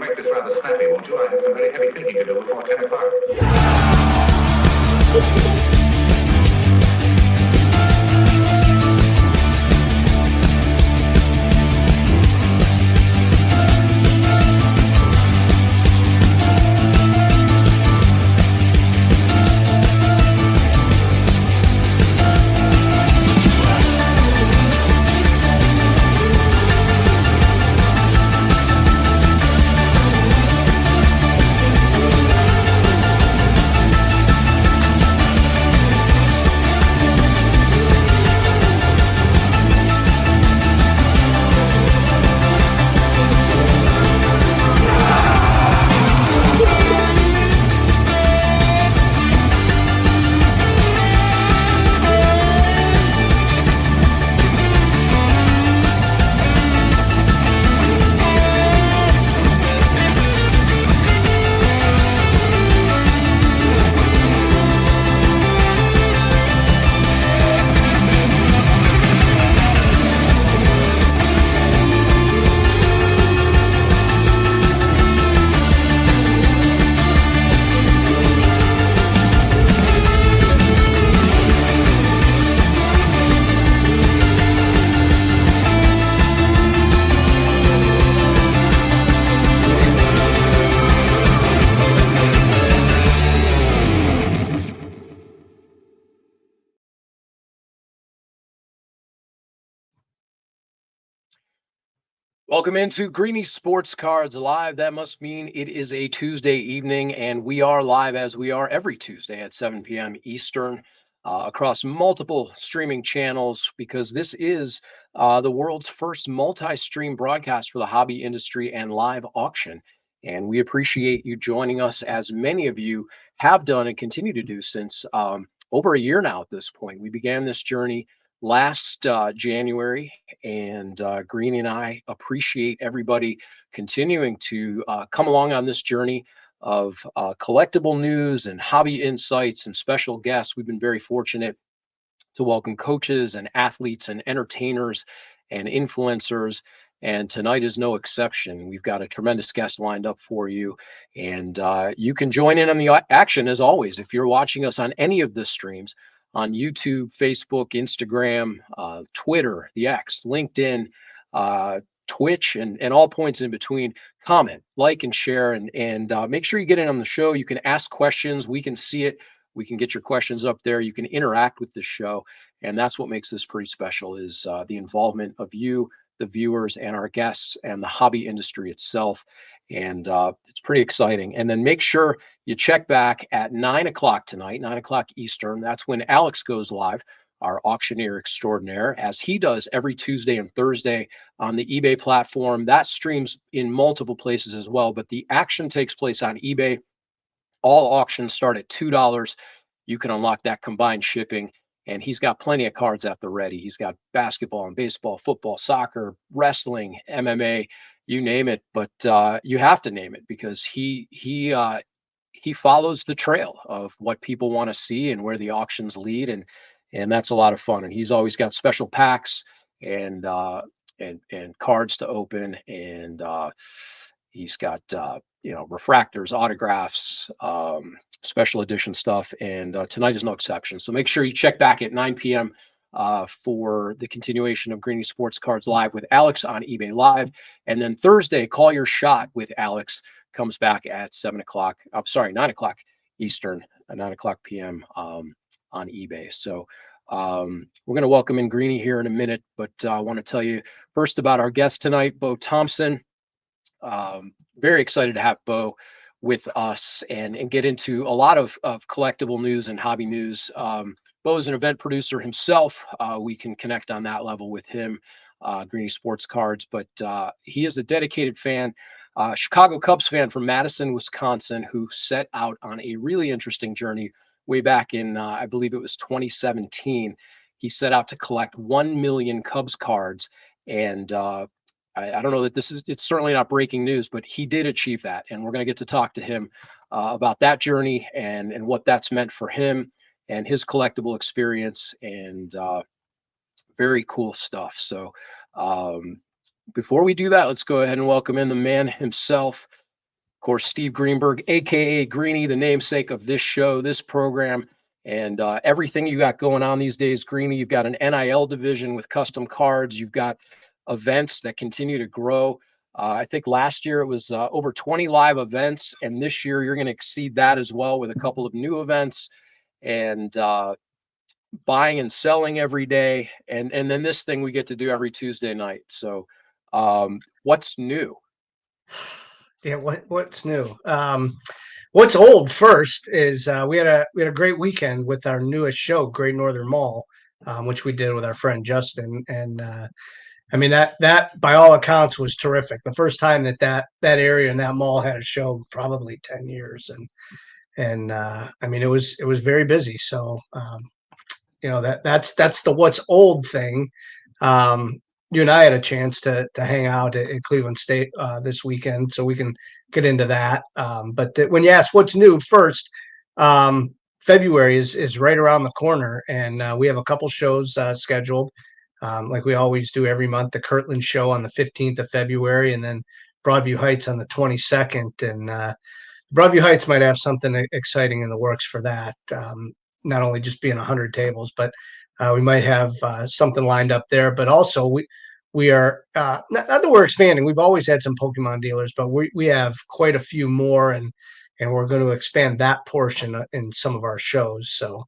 make this rather snappy, won't you? I have some very heavy thinking to do before 10 o'clock. Welcome into Greenie Sports Cards Live. That must mean it is a Tuesday evening, and we are live as we are every Tuesday at 7 p.m. Eastern across multiple streaming channels, because this is the world's first multi-stream broadcast for the hobby industry and live auction. And we appreciate you joining us, as many of you have done and continue to do since over a year now at this point. We began this journey last January, and Greenie and I appreciate everybody continuing to come along on this journey of collectible news and hobby insights and special guests. We've been very fortunate to welcome coaches and athletes and entertainers and influencers. And tonight is no exception. We've got a tremendous guest lined up for you. And you can join in on the action as always. If you're watching us on any of the streams, on YouTube, Facebook, Instagram, Twitter, the X, LinkedIn, Twitch, and all points in between, comment, like, and share, and make sure you get in on the show. You can ask questions. We can see it. We can get your questions up there. You can interact with the show. And that's what makes this pretty special, is the involvement of you, the viewers, and our guests, and the hobby industry itself. And it's pretty exciting. And then make sure you check back at 9 o'clock tonight, 9 o'clock Eastern. That's when Alex goes live, our auctioneer extraordinaire, as he does every Tuesday and Thursday on the eBay platform. That streams in multiple places as well, but the action takes place on eBay. All auctions start at $2. You can unlock that combined shipping, and he's got plenty of cards at the ready. He's got basketball and baseball, football, soccer, wrestling, MMA, you name it. But you have to name it, because he follows the trail of what people want to see and where the auctions lead, and that's a lot of fun. And he's always got special packs and cards to open, and he's got refractors, autographs, special edition stuff, and tonight is no exception. So make sure you check back at 9 p.m. For the continuation of Greenie Sports Cards Live with Alex on eBay Live. And then Thursday, Call Your Shot with Alex comes back at 9 o'clock Eastern, 9 o'clock p.m. On eBay. So we're going to welcome in Greenie here in a minute, but I want to tell you first about our guest tonight, Beau Thompson. Very excited to have Beau with us and get into a lot of collectible news and hobby news. Beau is an event producer himself. We can connect on that level with him, Greenie Sports Cards, but he is a dedicated fan, Chicago Cubs fan from Madison, Wisconsin, who set out on a really interesting journey way back in, I believe it was 2017. He set out to collect 1 million Cubs cards, and I don't know that it's certainly not breaking news, but he did achieve that. And we're going to get to talk to him about that journey and what that's meant for him and his collectible experience, and very cool stuff. So before we do that, let's go ahead and welcome in the man himself, Of course, Steve Greenberg, aka Greenie, the namesake of this show, this program, and everything you got going on these days, Greenie. You've got an NIL division with custom cards. You've got events that continue to grow. I think last year it was over 20 live events, and this year you're going to exceed that as well with a couple of new events and buying and selling every day. And then this thing we get to do every Tuesday night. So what's new? Yeah, what's new? What's old first is we had a great weekend with our newest show, Great Northern Mall, which we did with our friend Justin, and I mean that by all accounts was terrific. The first time that area and that mall had a show in probably 10 years, and I mean it was very busy. So that's the what's old thing. You and I had a chance to hang out at Cleveland State this weekend, so we can get into that. But when you ask what's new first, February is right around the corner, and we have a couple shows scheduled, like we always do every month. The Kirtland Show on the 15th of February, and then Broadview Heights on the 22nd. And Broadview Heights might have something exciting in the works for that. Not only just being 100 tables, but we might have something lined up there. But also we are not that we're expanding. We've always had some Pokemon dealers, but we have quite a few more, and we're going to expand that portion in some of our shows. So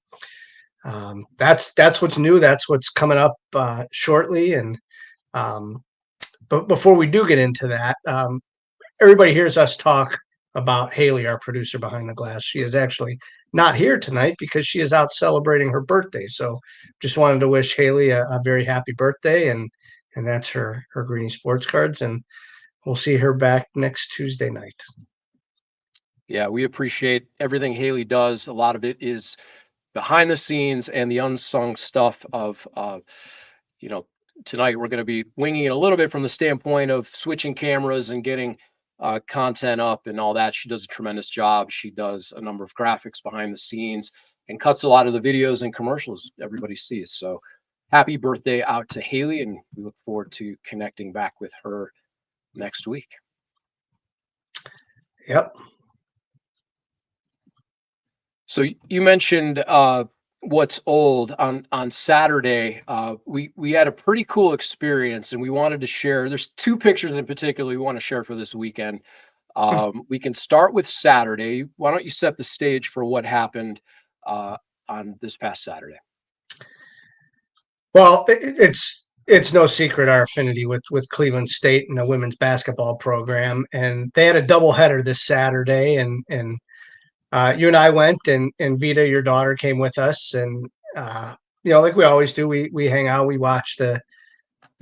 that's what's new. That's what's coming up shortly. And but before we do get into that, everybody hears us talk about Haley, our producer behind the glass. She is actually not here tonight because she is out celebrating her birthday. So just wanted to wish Haley a very happy birthday, and that's her Greenie Sports Cards, and we'll see her back next Tuesday night. Yeah, we appreciate everything Haley does. A lot of it is behind the scenes and the unsung stuff of tonight we're going to be winging it a little bit from the standpoint of switching cameras and getting content up and all that. She does a tremendous job. She does a number of graphics behind the scenes and cuts a lot of the videos and commercials everybody sees. So happy birthday out to Haley, and we look forward to connecting back with her next week. Yep. So you mentioned what's old on Saturday. We had a pretty cool experience, and we wanted to share. There's two pictures in particular we want to share for this weekend. We can start with Saturday. Why don't you set the stage for what happened on this past Saturday? Well, it's no secret our affinity with Cleveland State and the women's basketball program, and they had a doubleheader this Saturday, and you and I went, and Vita, your daughter, came with us, and like we always do, we hang out, we watch the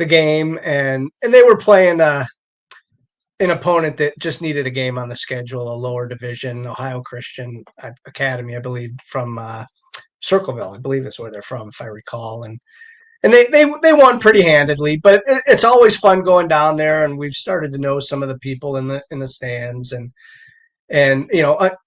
game, and they were playing an opponent that just needed a game on the schedule, a lower division, Ohio Christian Academy, I believe, from Circleville, I believe is where they're from, if I recall, and they won pretty handedly. But it's always fun going down there, and we've started to know some of the people in the stands, and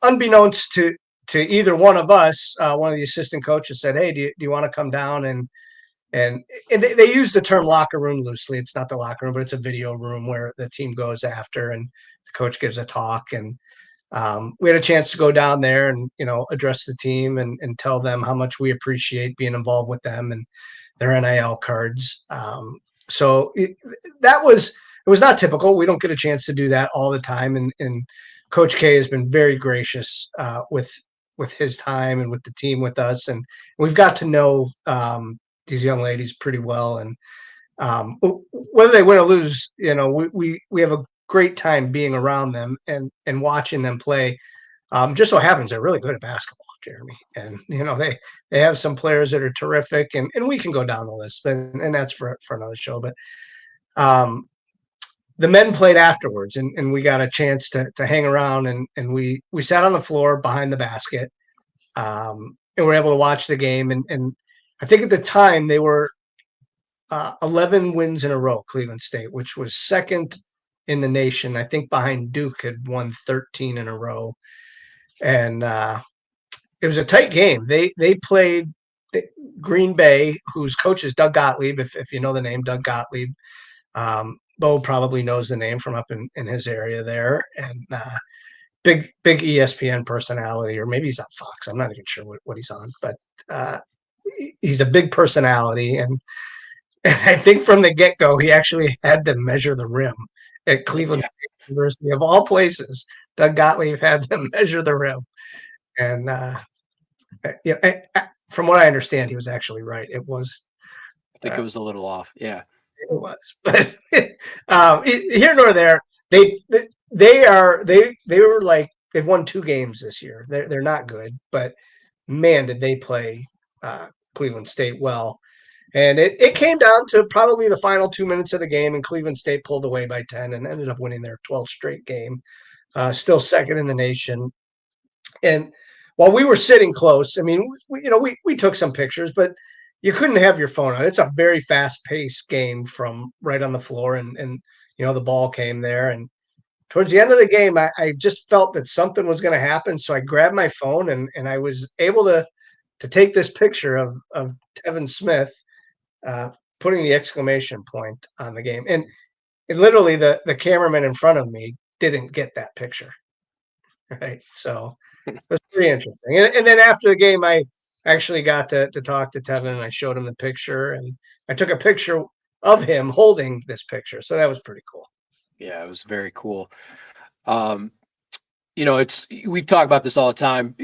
unbeknownst to either one of us, one of the assistant coaches said, "Hey, do you want to come down?" And they use the term locker room loosely. It's not the locker room, but it's a video room where the team goes after, and the coach gives a talk. And we had a chance to go down there and address the team and tell them how much we appreciate being involved with them and their NIL cards. So it was not typical. We don't get a chance to do that all the time, and Coach K has been very gracious with his time and with the team with us, and we've got to know these young ladies pretty well. And whether they win or lose, we have a great time being around them and watching them play. Just so happens they're really good at basketball, Jeremy, and they have some players that are terrific, and we can go down the list, and that's for another show. But the men played afterwards, and we got a chance to hang around, and we sat on the floor behind the basket, and we're able to watch the game. And I think at the time they were 11 wins in a row, Cleveland State, which was second in the nation. I think behind Duke had won 13 in a row, and it was a tight game. They played Green Bay, whose coach is Doug Gottlieb, if you know the name, Doug Gottlieb. Beau probably knows the name from up in his area there. And big ESPN personality, or maybe he's on Fox. I'm not even sure what he's on, but he's a big personality, and I think from the get-go, he actually had to measure the rim at Cleveland Yeah. State University. Of all places, Doug Gottlieb had them measure the rim. And from what I understand, he was actually right. It was. I think it was a little off. Yeah. It was. But here nor there, they were like, they've won 2 games this year. They're not good, but man, did they play Cleveland State well. And it came down to probably the final 2 minutes of the game, and Cleveland State pulled away by 10 and ended up winning their 12th straight game. Still second in the nation. And while we were sitting close, I mean, we took some pictures, but you couldn't have your phone on. It's a very fast-paced game from right on the floor, and the ball came there. And towards the end of the game, I just felt that something was going to happen, so I grabbed my phone and I was able to take this picture of Tevin Smith putting the exclamation point on the game. And literally the cameraman in front of me didn't get that picture. Right. So it was pretty interesting. And then after the game, I actually got to talk to Tevin, and I showed him the picture, and I took a picture of him holding this picture. So that was pretty cool. Yeah, it was very cool. We've talked about this all the time,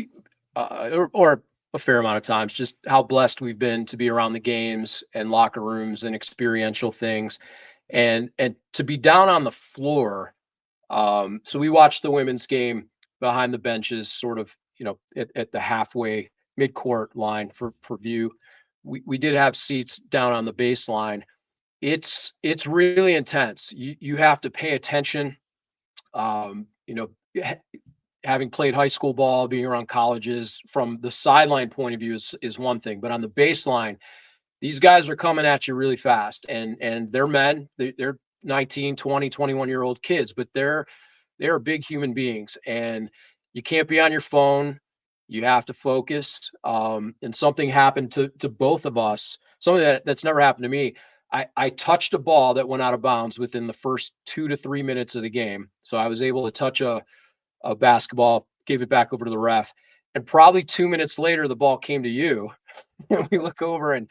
or a fair amount of times, just how blessed we've been to be around the games and locker rooms and experiential things, and to be down on the floor. So we watched the women's game behind the benches, sort of, at the halfway mid-court line for view. We did have seats down on the baseline. It's really intense. You have to pay attention. Having played high school ball, being around colleges, from the sideline point of view is one thing, but on the baseline, these guys are coming at you really fast, and they're men. They're 19, 20, 21-year-old kids, but they're big human beings, and you can't be on your phone. You have to focus. And something happened to both of us, something that's never happened to me. I touched a ball that went out of bounds within the first 2 to 3 minutes of the game. So I was able to touch a basketball, gave it back over to the ref. And probably 2 minutes later, the ball came to you. And we look over, and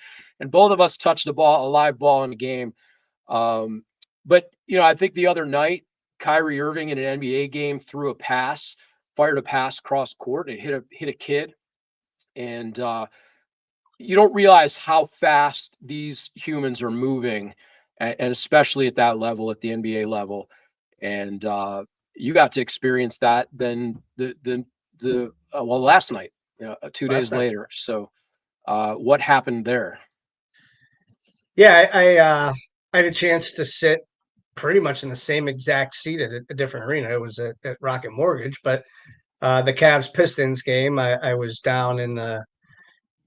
both of us touched a live ball in the game. But I think the other night, Kyrie Irving in an NBA game fired a pass cross court, and it hit a kid. And you don't realize how fast these humans are moving, and especially at that level, at the NBA level. And you got to experience that then last night, 2 days later. So what happened there? Yeah, I had a chance to sit pretty much in the same exact seat at a different arena. It was at Rocket Mortgage, but the Cavs Pistons game, I was down in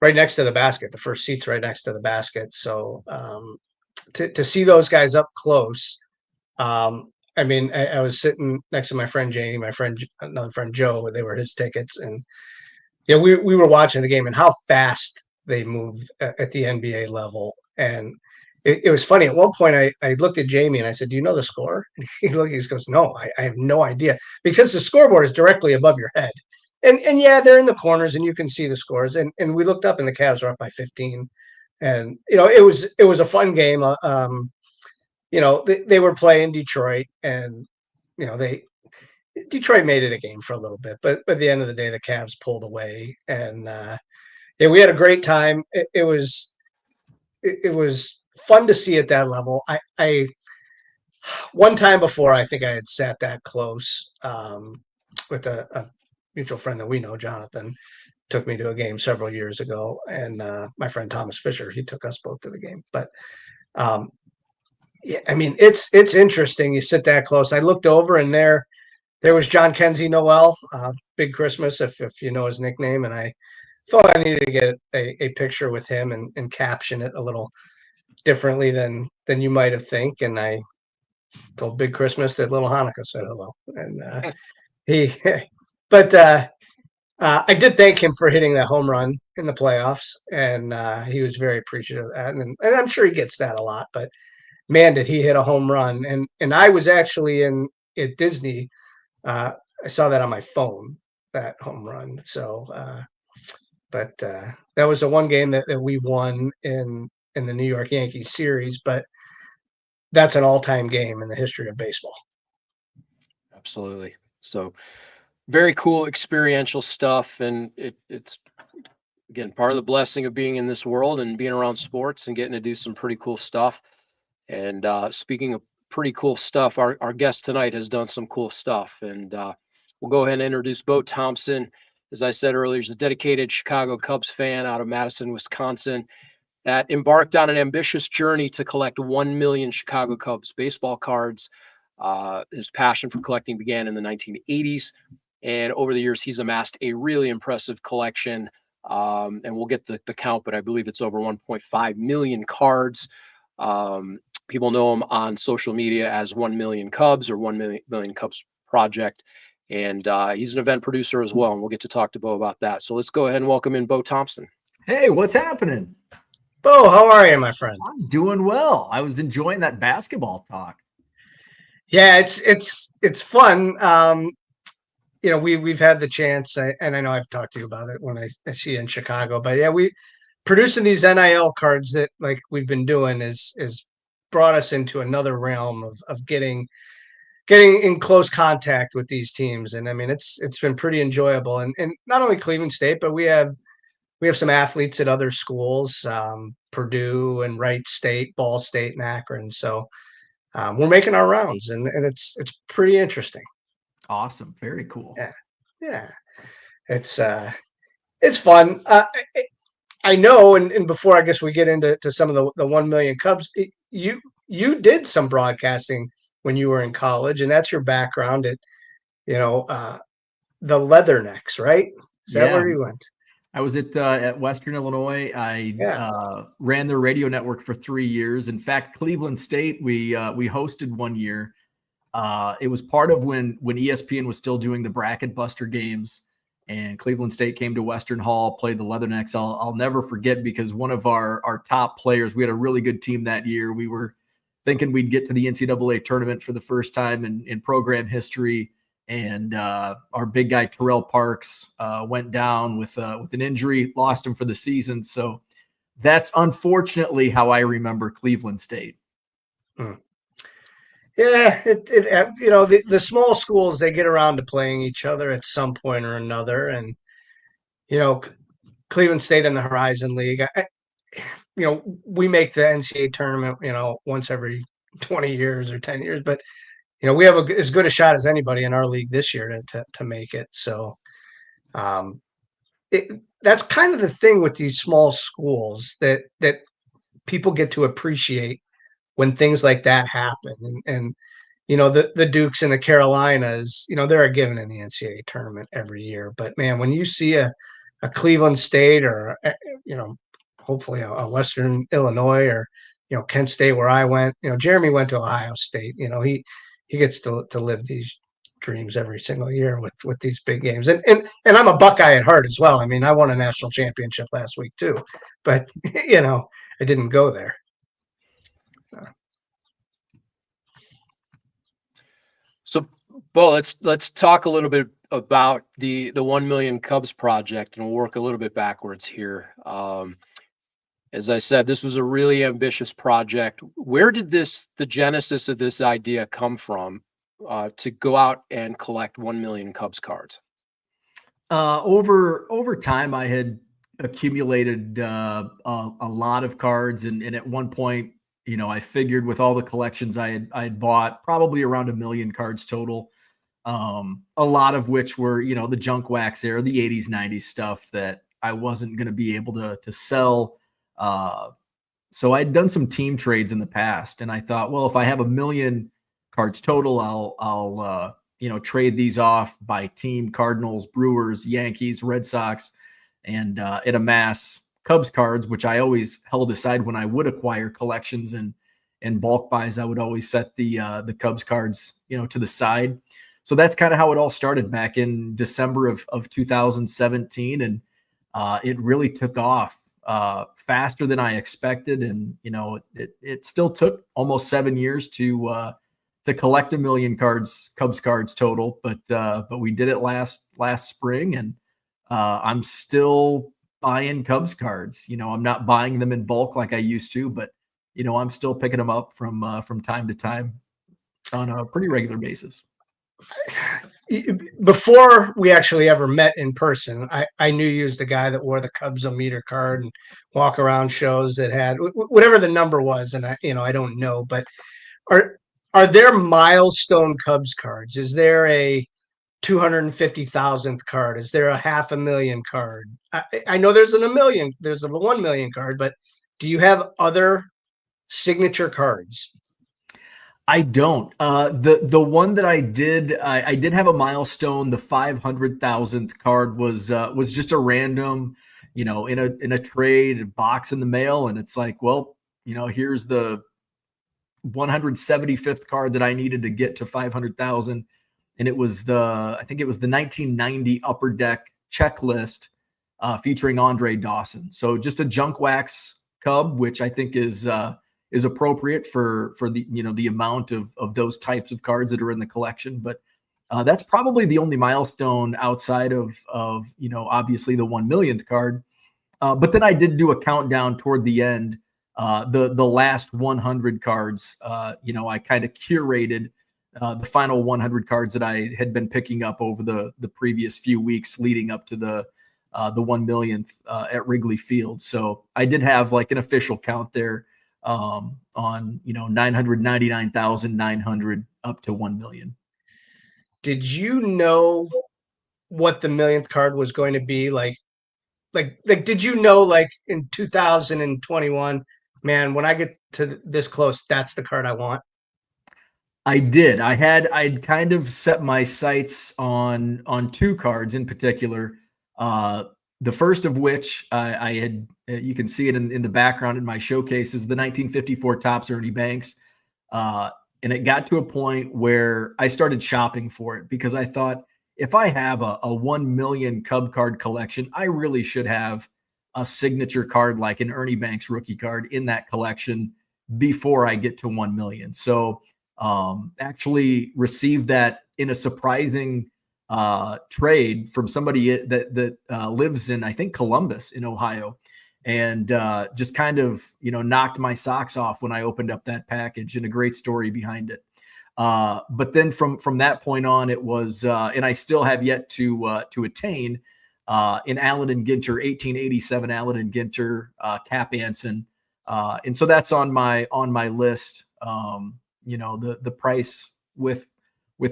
right next to the basket. The first seat's right next to the basket. So to see those guys up close, I mean, I was sitting next to my friend Jamie, another friend Joe. They were his tickets, and we were watching the game, and how fast they move at the NBA level. And it was funny. At one point, I looked at Jamie and I said, "Do you know the score?" And he goes, "No, I have no idea," because the scoreboard is directly above your head. And yeah, they're in the corners and you can see the scores. And we looked up and the Cavs were up by 15. And it was a fun game. They were playing Detroit, and Detroit made it a game for a little bit, but at the end of the day, the Cavs pulled away, and we had a great time. It was fun to see at that level. I one time before, I think I had sat that close with a mutual friend that we know, Jonathan, took me to a game several years ago, and my friend Thomas Fisher, he took us both to the game. But yeah, I mean, it's interesting. You sit that close. I looked over, and there was John Kenzie Noel, Big Christmas, if you know his nickname, and I felt I needed to get a picture with him and caption it a little differently than you might have think. And I told Big Christmas that Little Hanukkah said hello, and he, but I did thank him for hitting that home run in the playoffs, and he was very appreciative of that, and I'm sure he gets that a lot. But man, did he hit a home run! And I was actually at Disney I saw that on my phone, that home run. So, but that was the one game that we won in the New York Yankees series. But that's an all-time game in the history of baseball. Absolutely. So very cool experiential stuff. And it's, again, part of the blessing of being in this world and being around sports and getting to do some pretty cool stuff. And speaking of pretty cool stuff, our guest tonight has done some cool stuff. And we'll go ahead and introduce Beau Thompson. As I said earlier, he's a dedicated Chicago Cubs fan out of Madison, Wisconsin, that embarked on an ambitious journey to collect 1 million Chicago Cubs baseball cards. His passion for collecting began in the 1980s. And over the years, he's amassed a really impressive collection. And we'll get the count, but I believe it's over 1.5 million cards. People know him on social media as 1 Million Cubs or 1 million Cubs Project. And he's an event producer as well. And we'll get to talk to Beau about that. So let's go ahead and welcome in Beau Thompson. Hey, what's happening? Beau, how are you, my friend? I'm doing well. I was enjoying that basketball talk. Yeah, it's fun. We've had the chance, and I know I've talked to you about it when I see you in Chicago. But yeah, we producing these NIL cards that like we've been doing is brought us into another realm of getting in close contact with these teams. And I mean, it's been pretty enjoyable. And not only Cleveland State, but we have some athletes at other schools, Purdue and Wright State, Ball State, and Akron. So we're making our rounds, and it's pretty interesting. Awesome. Very cool. Yeah. It's fun. I know, and before I guess we get into some of the 1 million Cubs, you did some broadcasting when you were in college, and that's your background at the Leathernecks, right? Is that where you went? I was at Western Illinois. I ran their radio network for 3 years. In fact, Cleveland State, we hosted 1 year. It was part of when ESPN was still doing the bracket buster games, and Cleveland State came to Western Hall, played the Leathernecks. I'll never forget, because one of our top players, we had a really good team that year. We were thinking we'd get to the NCAA tournament for the first time in program history. And our big guy, Terrell Parks, went down with an injury, lost him for the season. So that's unfortunately how I remember Cleveland State. Yeah, the small schools, they get around to playing each other at some point or another. And, Cleveland State in the Horizon League, we make the NCAA tournament, once every 20 years or 10 years. But, we have as good a shot as anybody in our league this year to make it. So that's kind of the thing with these small schools that people get to appreciate when things like that happen. And the Dukes and the Carolinas, they're a given in the NCAA tournament every year. But man, when you see a Cleveland State or hopefully a Western Illinois or Kent State, where I went, Jeremy went to Ohio State. He gets to live these dreams every single year with these big games. And I'm a Buckeye at heart as well. I mean, I won a national championship last week too, but I didn't go there. So, Beau, let's talk a little bit about the 1 Million Cubs Project, and we'll work a little bit backwards here. As I said, this was a really ambitious project. Where did the genesis of this idea come from to go out and collect 1 million Cubs cards? Over time, I had accumulated a lot of cards, and at one point, I figured with all the collections I had bought, probably around 1 million cards total. A lot of which were, the junk wax era, the 80s, 90s stuff that I wasn't going to be able to sell. So I'd done some team trades in the past, and I thought, well, if I have 1 million cards total, I'll trade these off by team: Cardinals, Brewers, Yankees, Red Sox, and it amass Cubs cards, which I always held aside when I would acquire collections and bulk buys. I would always set the Cubs cards, to the side. So that's kind of how it all started back in December of 2017. And it really took off faster than I expected. And, it still took almost 7 years to to collect 1 million Cubs cards total, but we did it last spring, and I'm still buying Cubs cards. I'm not buying them in bulk like I used to, but I'm still picking them up from time to time on a pretty regular basis. Before we actually ever met in person, I knew you as the guy that wore the Cubs-o-meter card and walk around shows that had whatever the number was, and I don't know, but are there milestone Cubs cards? Is there a 250,000th card? Is there a 500,000 card? I know there's a 1 million, there's a 1 million card, but do you have other signature cards? I don't. The one that I did have a milestone. The 500,000th card was just a random, in a trade box in the mail, and it's like, well, here's the 175th card that I needed to get to 500,000, and I think it was the 1990 Upper Deck checklist featuring Andre Dawson. So just a junk wax Cub, which I think is appropriate for the the amount of those types of cards that are in the collection. But that's probably the only milestone outside of obviously the 1 millionth card. But then I did do a countdown toward the end. The last 100 cards, I kind of curated the final 100 cards that I had been picking up over the previous few weeks leading up to the 1 millionth at Wrigley Field. So I did have like an official count there on 999,900 up to 1 million. Did you know what the millionth card was going to be? Like did you know, like, in 2021, man, when I get to this close, that's the card I want? I did. I'd kind of set my sights on 2 cards in particular. The first of which I had, you can see it in the background in my showcase, is the 1954 Topps Ernie Banks. And it got to a point where I started shopping for it because I thought, if I have a 1 million Cub card collection, I really should have a signature card like an Ernie Banks rookie card in that collection before I get to 1 million. So actually received that in a surprising trade from somebody that lives in, I think, Columbus in Ohio, and just kind of knocked my socks off when I opened up that package, and a great story behind it. But then from that point on, it was and I still have yet to attain an Allen and Ginter 1887 Allen and Ginter Cap Anson, and so that's on my list. The price with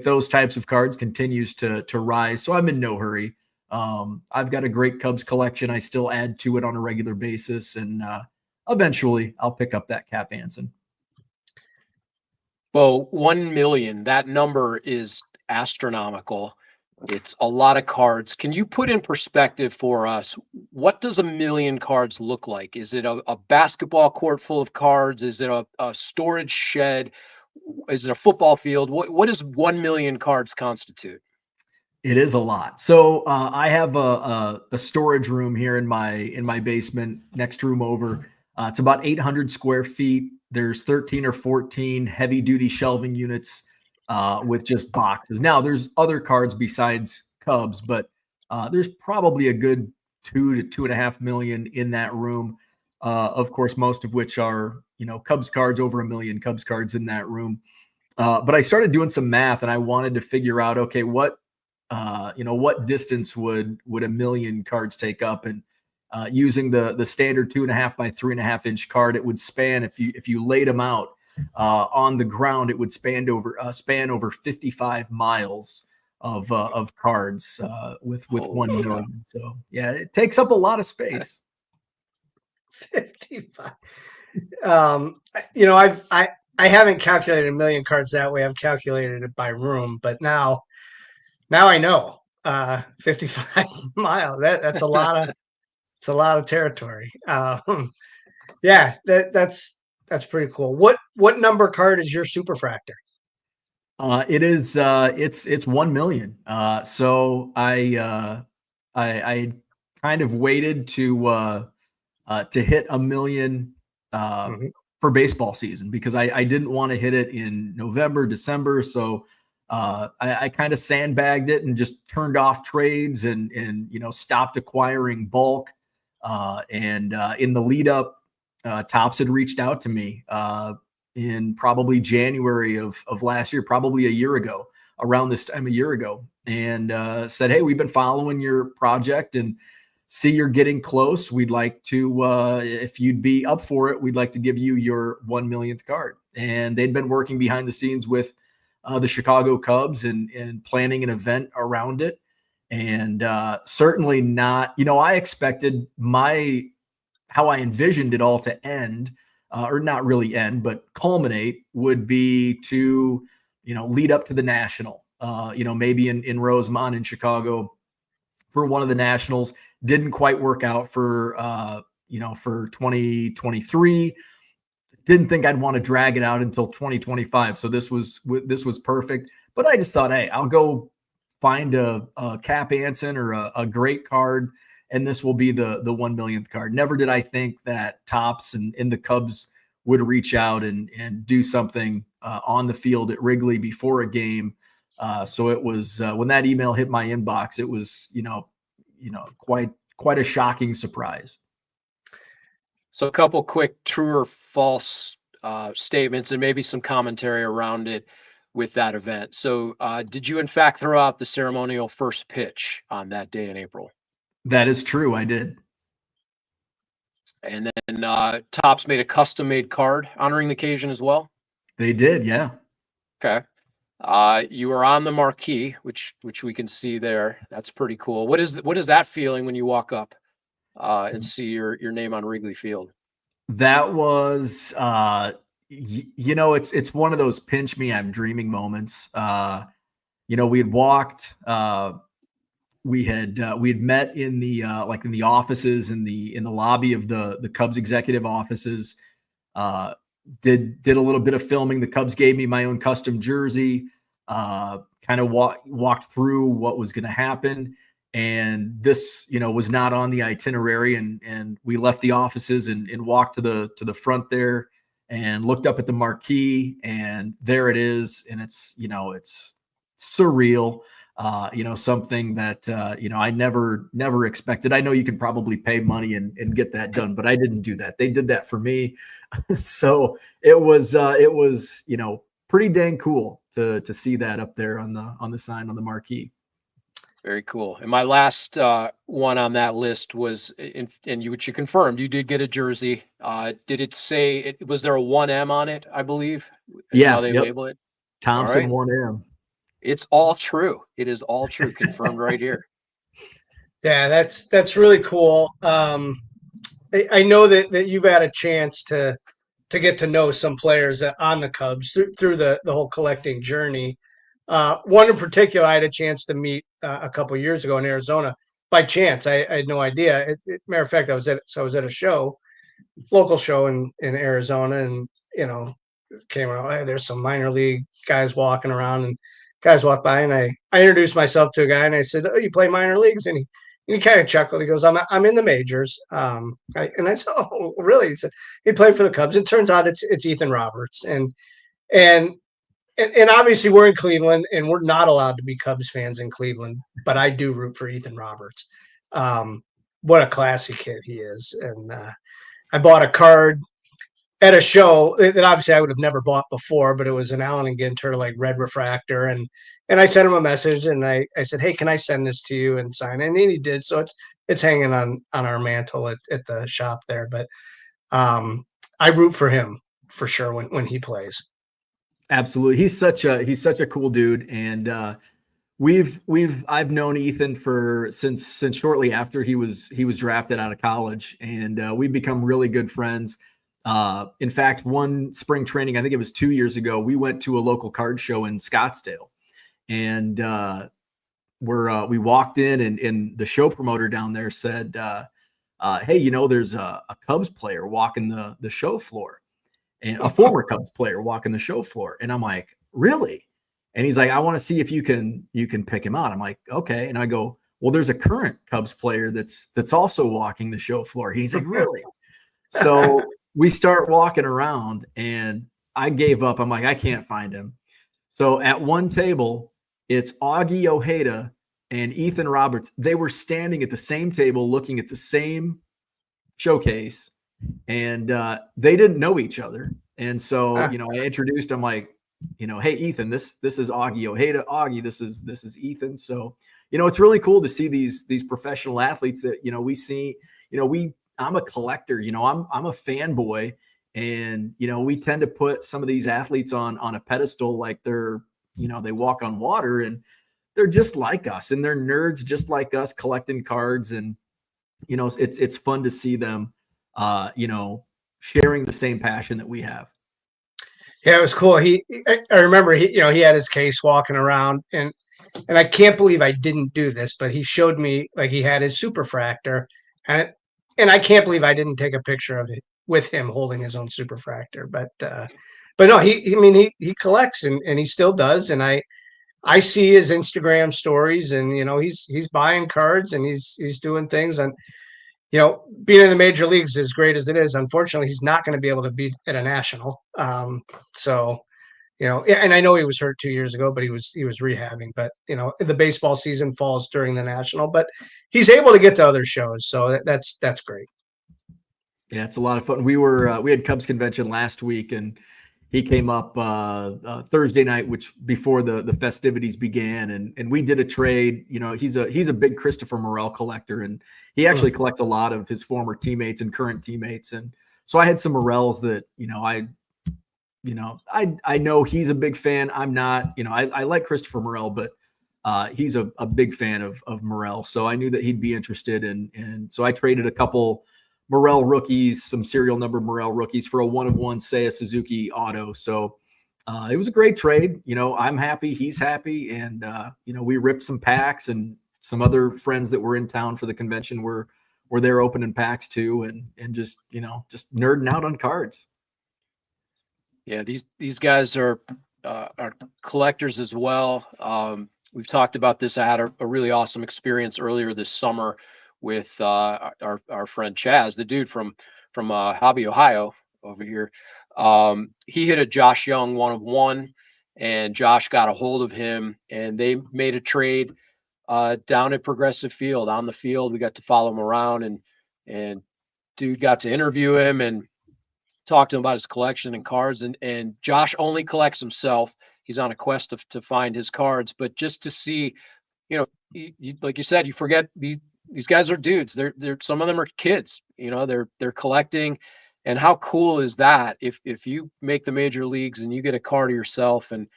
those types of cards continues to rise. So I'm in no hurry. I've got a great Cubs collection. I still add to it on a regular basis, and eventually I'll pick up that Cap Anson. Well, 1 million, that number is astronomical. It's a lot of cards. Can you put in perspective for us, what does 1 million cards look like? Is it a basketball court full of cards? Is it a storage shed? Is it a football field? What does 1 million cards constitute? It is a lot. So I have a storage room here in my basement, next room over. It's about 800 square feet. There's 13 or 14 heavy duty shelving units with just boxes. Now there's other cards besides Cubs, but there's probably a good 2 to 2.5 million in that room. Of course, most of which are, Cubs cards, over 1 million Cubs cards in that room. But I started doing some math, and I wanted to figure out, okay, what distance would 1 million cards take up? And using the standard 2.5 by 3.5 inch card, it would span, if you laid them out on the ground, it would span over 55 miles of cards with 1 million. So yeah, it takes up a lot of space. 55. I haven't calculated 1 million cards that way. I've calculated it by room, but now I know 55 miles. That's a lot of territory. Yeah, that's pretty cool. What number card is your superfractor? It is it's 1 million. So I kind of waited to hit 1 million for baseball season, because I didn't want to hit it in November, December. So I kind of sandbagged it and just turned off trades and stopped acquiring bulk. In the lead up, Topps had reached out to me in probably January of last year, probably a year ago, around this time a year ago, and said, "Hey, we've been following your project and see you're getting close. We'd like to, if you'd be up for it, we'd like to give you your 1 millionth card." And they'd been working behind the scenes with the Chicago Cubs and planning an event around it. And certainly not, I expected how I envisioned it all to end, or not really end, but culminate, would be to, lead up to the National, maybe in Rosemont in Chicago for one of the Nationals. Didn't quite work out for 2023. Didn't think I'd want to drag it out until 2025. So this was perfect. But I just thought, hey, I'll go find a Cap Anson or a great card, and this will be the 1 millionth card. Never did I think that Topps and the Cubs would reach out and do something on the field at Wrigley before a game. So it was when that email hit my inbox, it was quite a shocking surprise. So a couple quick true or false statements and maybe some commentary around it with that event. So did you in fact throw out the ceremonial first pitch on that day in April? That is true. I did. And then Topps made a custom-made card honoring the occasion as well? They did, yeah. Okay. You were on the marquee, which we can see there. That's pretty cool. What is that feeling when you walk up and see your name on Wrigley Field? That was it's one of those pinch me, I'm dreaming moments. We had walked, we had met in the in the offices in the lobby of the Cubs executive offices. Did a little bit of filming. The Cubs gave me my own custom jersey. Kind of walked through what was going to happen, and this was not on the itinerary. And we left the offices and walked to the front there and looked up at the marquee, and there it is. And it's it's surreal. Something that, I never expected. I know you can probably pay money and get that done, but I didn't do that. They did that for me. So it was pretty dang cool to see that up there on the sign on the marquee. Very cool. And my last one on that list was, which you confirmed, you did get a jersey. Did it say, was there a 1M on it, I believe? That's how they label it. Thompson, right. 1M. It's all true. It is all true. Confirmed right here. Yeah, that's really cool. I know that you've had a chance to get to know some players on the Cubs through the whole collecting journey. One in particular, I had a chance to meet a couple of years ago in Arizona by chance. I had no idea. Matter of fact, I was at a show, local show in Arizona, and came around. Hey, there's some minor league guys walking around, and guys walked by, and I introduced myself to a guy, and I said, "Oh, you play minor leagues?" And he kind of chuckled. He goes, "I'm in the majors." And I said, "Oh, really?" He said, "He played for the Cubs." It turns out it's Ethan Roberts, and obviously we're in Cleveland, and we're not allowed to be Cubs fans in Cleveland, but I do root for Ethan Roberts. What a classy kid he is, and I bought a card at a show that obviously I would have never bought before, but it was an Allen and Ginter red refractor, and I sent him a message, and I said, "Hey, can I send this to you and sign it?" And he did. So it's hanging on our mantle at the shop there. But I root for him for sure when he plays. Absolutely, he's such a cool dude, and I've known Ethan since shortly after he was drafted out of college, and we've become really good friends. In fact, one spring training, I think it was 2 years ago, we went to a local card show in Scottsdale, and we walked in, and the show promoter down there said, "Hey, there's a Cubs player walking the show floor, and a former Cubs player walking the show floor." And I'm like, "Really?" And he's like, "I want to see if you can pick him out." I'm like, "Okay." And I go, "Well, there's a current Cubs player that's also walking the show floor." He's like, "Really?" So we start walking around, and I gave up. I'm like, I can't find him. So at one table, it's Augie Ojeda and Ethan Roberts. They were standing at the same table looking at the same showcase, and they didn't know each other. And so, I introduced them like, hey, Ethan, this is Augie Ojeda. Augie, this is Ethan. So, it's really cool to see these professional athletes that, we see, I'm a collector, I'm a fanboy, and, we tend to put some of these athletes on a pedestal, like they're, they walk on water, and they're just like us, and they're nerds just like us collecting cards. And, it's fun to see them, sharing the same passion that we have. Yeah, it was cool. I remember he had his case walking around, and I can't believe I didn't do this, but he showed me, like, he had his superfractor, and I can't believe I didn't take a picture of it with him holding his own superfractor. But no, he collects, and he still does. And I see his Instagram stories, and he's buying cards, and he's doing things. And being in the major leagues, as great as it is, unfortunately, he's not going to be able to be at a national. So, and I know he was hurt 2 years ago, but he was rehabbing. But the baseball season falls during the national, but he's able to get to other shows, so that's great. Yeah, it's a lot of fun. We had Cubs convention last week, and he came up Thursday night, which before the festivities began, and we did a trade. He's a big Christopher Morel collector, and he actually collects a lot of his former teammates and current teammates. And so I had some Morels that I know he's a big fan. I'm not. I like Christopher Morel, but he's a big fan of Morel. So I knew that he'd be interested, and so I traded a couple Morel rookies, some serial number Morel rookies, for a 1-of-1 Seiya Suzuki auto. So it was a great trade. I'm happy, he's happy, and we ripped some packs, and some other friends that were in town for the convention were there opening packs too, and just nerding out on cards. Yeah, these guys are collectors as well. We've talked about this. I had a really awesome experience earlier this summer with our friend Chaz, the dude from Hobby, Ohio, over here. He hit a Josh Young 1-of-1, and Josh got a hold of him, and they made a trade down at Progressive Field. On the field, we got to follow him around, and dude got to interview him and talk to him about his collection and cards. And Josh only collects himself. He's on a quest to find his cards, but just to see, like you said, you forget these guys are dudes. They're some of them are kids. They're collecting, and how cool is that? If you make the major leagues and you get a card to yourself, and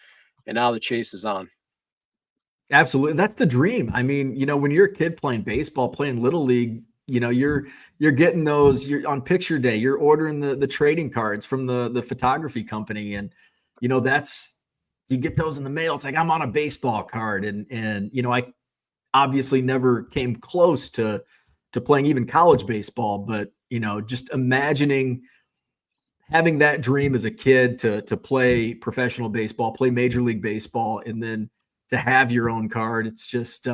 now the chase is on. Absolutely, that's the dream. I mean, when you're a kid playing baseball, playing little league, you're getting those. You're on picture day. You're ordering the trading cards from the photography company, and you get those in the mail. It's like, I'm on a baseball card, and I obviously never came close to playing even college baseball, but just imagining having that dream as a kid to play professional baseball, play Major League Baseball, and then to have your own card. It's just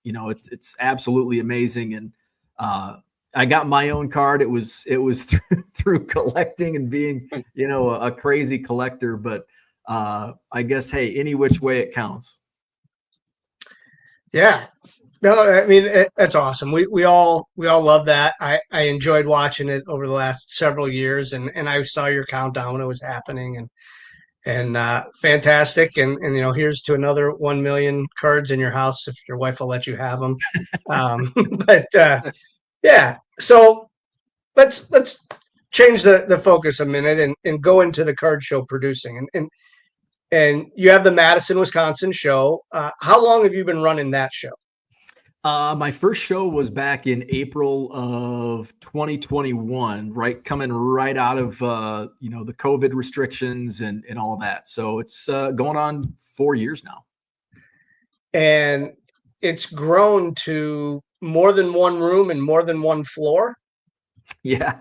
it's absolutely amazing. And I got my own card. It was through collecting and being a crazy collector, but I guess, hey, any which way it counts. Yeah. No, I mean, that's awesome. We all love that. I enjoyed watching it over the last several years, and I saw your countdown when it was happening, and fantastic. And here's to another 1 million cards in your house if your wife will let you have them. But yeah, so let's change the focus a minute and go into the card show producing. And you have the Madison, Wisconsin show. How long have you been running that show? My first show was back in April of 2021, coming right out of the COVID restrictions and all of that. So it's going on 4 years now. And it's grown to more than one room and more than one floor. Yeah.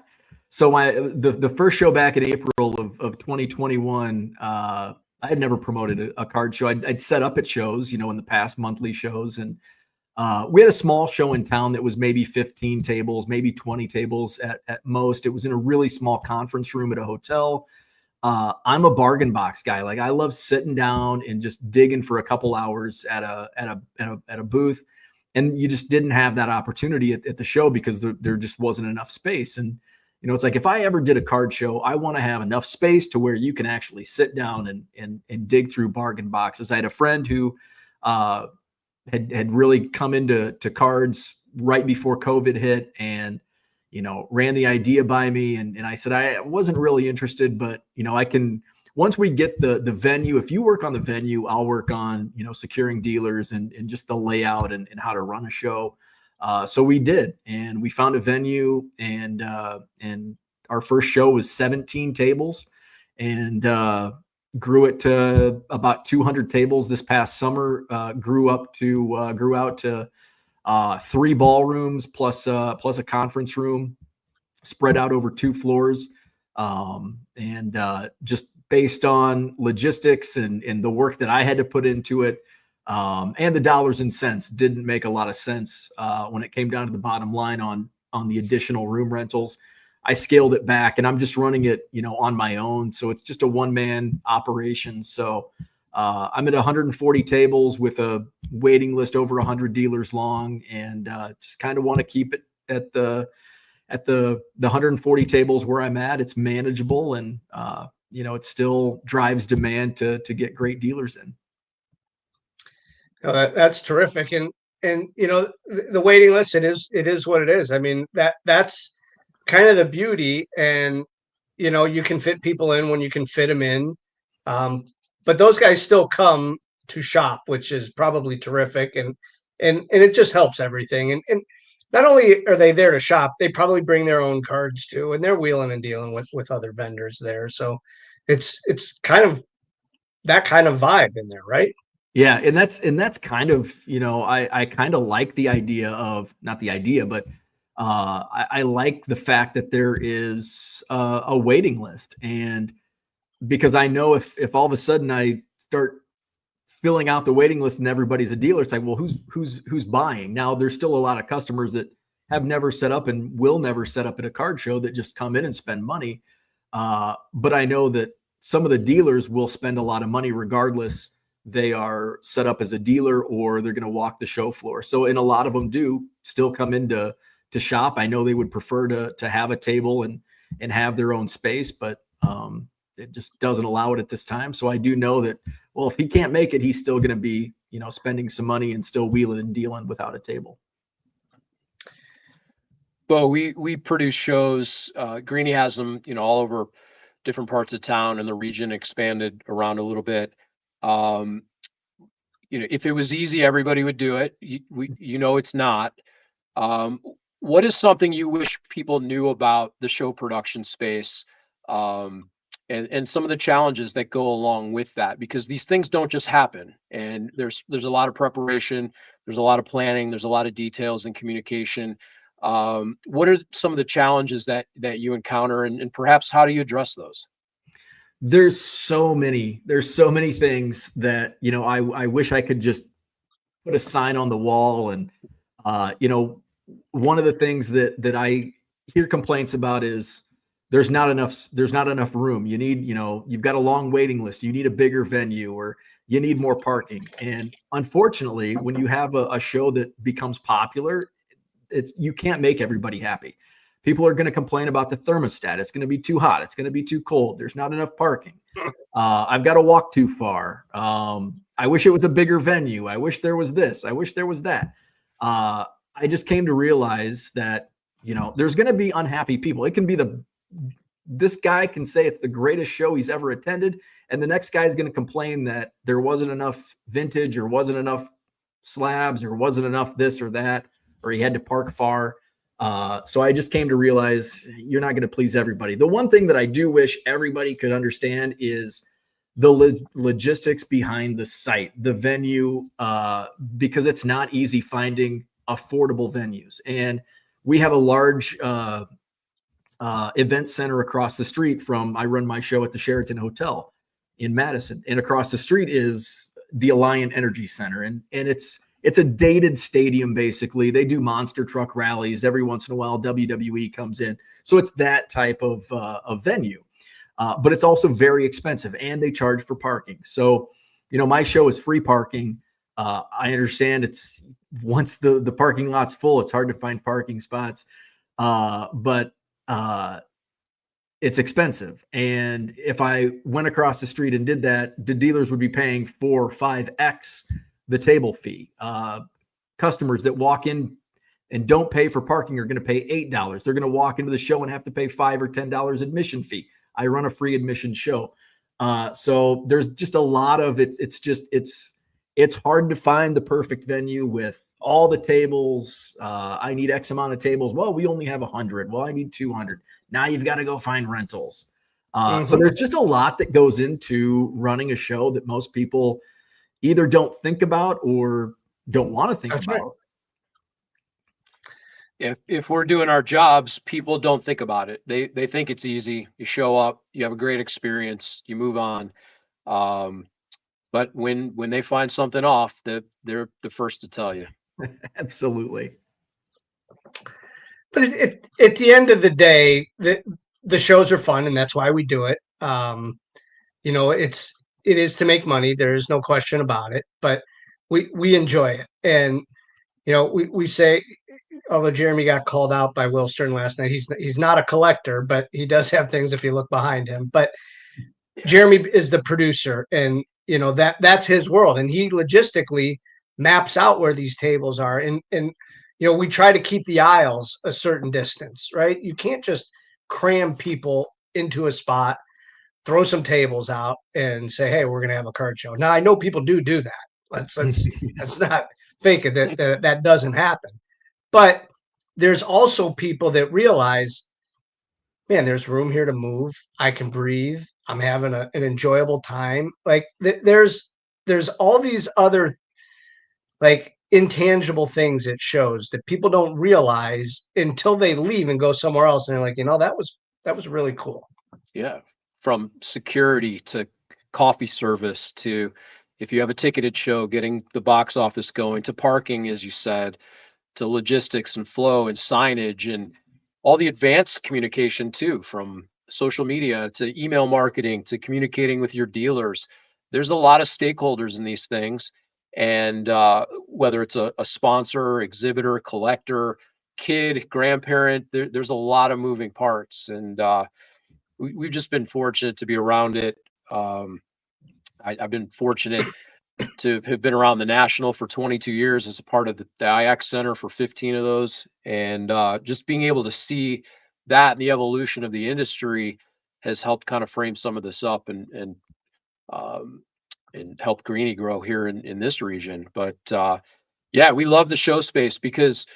So the first show back in April of 2021, I had never promoted a card show. I'd set up at shows, in the past, monthly shows, and We had a small show in town that was maybe 15 tables, maybe 20 tables at most. It was in a really small conference room at a hotel. I'm a bargain box guy. Like, I love sitting down and just digging for a couple hours at a booth. And you just didn't have that opportunity at the show because there just wasn't enough space. And, it's like, if I ever did a card show, I want to have enough space to where you can actually sit down and dig through bargain boxes. I had a friend who had really come into cards right before COVID hit, and ran the idea by me, and I said I wasn't really interested, but I can, once we get the venue, if you work on the venue, I'll work on securing dealers and just the layout and how to run a show. So we did, and we found a venue, and our first show was 17 tables, and grew it to about 200 tables this past summer. Grew out to 3 ballrooms plus a conference room spread out over 2 floors. Just based on logistics and the work that I had to put into it, and the dollars and cents didn't make a lot of sense when it came down to the bottom line on the additional room rentals. I scaled it back, and I'm just running it, on my own. So it's just a one-man operation. So I'm at 140 tables with a waiting list over 100 dealers long, and just kind of want to keep it at the 140 tables where I'm at. It's manageable, and it still drives demand to get great dealers in. That's terrific. And the waiting list, it is what it is. I mean, that's kind of the beauty, and you can fit people in when you can fit them in. But those guys still come to shop, which is probably terrific, and it just helps everything. And not only are they there to shop, they probably bring their own cards too, and they're wheeling and dealing with other vendors there. So it's kind of that kind of vibe in there, right? Yeah, and that's kind of, I kind of like the idea of, not the idea, but I like the fact that there is a waiting list. And because I know if all of a sudden I start filling out the waiting list and everybody's a dealer, it's like, well, who's buying? Now, there's still a lot of customers that have never set up and will never set up at a card show that just come in and spend money. But I know that some of the dealers will spend a lot of money regardless they are set up as a dealer or they're going to walk the show floor. So, and a lot of them do still come in to shop. I know they would prefer to have a table and have their own space, but it just doesn't allow it at this time. So I do know that, well, if he can't make it, he's still going to be, spending some money and still wheeling and dealing without a table. Well, we produce shows. Greenie has them, all over different parts of town, and the region expanded around a little bit. If it was easy, everybody would do it. It's not. What is something you wish people knew about the show production space, and some of the challenges that go along with that? Because these things don't just happen, and there's a lot of preparation, there's a lot of planning, there's a lot of details and communication. What are some of the challenges that you encounter, and perhaps how do you address those? There's so many things that, I wish I could just put a sign on the wall. And, one of the things that I hear complaints about is there's not enough room. You need, you've got a long waiting list. You need a bigger venue, or you need more parking. And unfortunately, when you have a show that becomes popular, you can't make everybody happy. People are going to complain about the thermostat. It's going to be too hot. It's going to be too cold. There's not enough parking. I've got to walk too far. I wish it was a bigger venue. I wish there was this. I wish there was that. I just came to realize that, there's going to be unhappy people. It can be this guy can say it's the greatest show he's ever attended, and the next guy is going to complain that there wasn't enough vintage, or wasn't enough slabs, or wasn't enough this or that, or he had to park far. So I just came to realize you're not going to please everybody. The one thing that I do wish everybody could understand is the logistics behind the site, the venue, because it's not easy finding affordable venues. And we have a large event center across the street from, I run my show at the Sheraton Hotel in Madison, and across the street is the Alliant Energy Center. And it's it's a dated stadium. Basically, they do monster truck rallies every once in a while. WWE comes in, so it's that type of venue. But it's also very expensive, and they charge for parking. So, my show is free parking. I understand it's once the parking lot's full, it's hard to find parking spots. But it's expensive. And if I went across the street and did that, the dealers would be paying 4 or 5x the table fee. Customers that walk in and don't pay for parking are going to pay $8. They're going to walk into the show and have to pay $5 or $10 admission fee. I run a free admission show. So there's just a lot of it. It's hard to find the perfect venue with all the tables. I need X amount of tables. Well, we only have 100. Well, I need 200. Now you've got to go find rentals. So there's just a lot that goes into running a show that most people either don't think about or don't want to think about. Right. If we're doing our jobs, people don't think about it. They think it's easy. You show up, you have a great experience, you move on. But when they find something off, they're the first to tell you. Absolutely. But at the end of the day, the shows are fun, and that's why we do it. It is to make money. There is no question about it. But we enjoy it, and we say, although Jeremy got called out by Will Stern last night, he's not a collector, but he does have things if you look behind him. But Jeremy is the producer, and that's his world, and he logistically maps out where these tables are, and we try to keep the aisles a certain distance, right? You can't just cram people into a spot, throw some tables out, and say, hey, we're going to have a card show. Now, I know people do that. Let's not fake it that doesn't happen. But there's also people that realize, man, there's room here to move. I can breathe. I'm having an enjoyable time. Like there's all these other like intangible things it shows that people don't realize until they leave and go somewhere else. And they're like, that was really cool. Yeah. From security to coffee service to, if you have a ticketed show, getting the box office going, to parking, as you said, to logistics and flow and signage and all the advanced communication too, from social media to email marketing to communicating with your dealers. There's a lot of stakeholders in these things. And whether it's a sponsor, exhibitor, collector, kid, grandparent, there's a lot of moving parts. And we've just been fortunate to be around it. I've been fortunate to have been around the National for 22 years as a part of the IX Center for 15 of those. And just being able to see that and the evolution of the industry has helped kind of frame some of this up and help Greenie grow here in this region. But yeah, we love the show space because,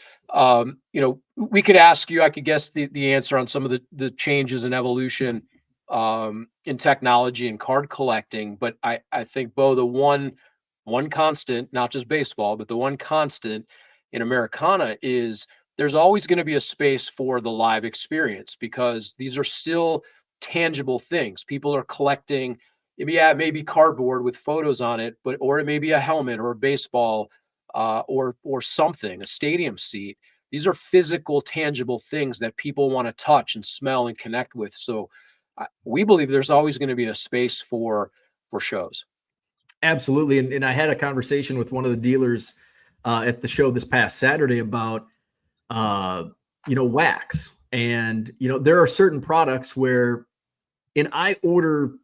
we could ask you, I could guess the answer on some of the changes and evolution in technology and card collecting. But I think, Beau, the one constant, not just baseball, but the one constant in Americana is there's always going to be a space for the live experience because these are still tangible things. People are collecting, maybe cardboard with photos on it, or it may be a helmet or a baseball or something, a stadium seat. These are physical, tangible things that people want to touch and smell and connect with. So we believe there's always going to be a space for shows. Absolutely. And I had a conversation with one of the dealers at the show this past Saturday about, wax. And, there are certain products where, and I order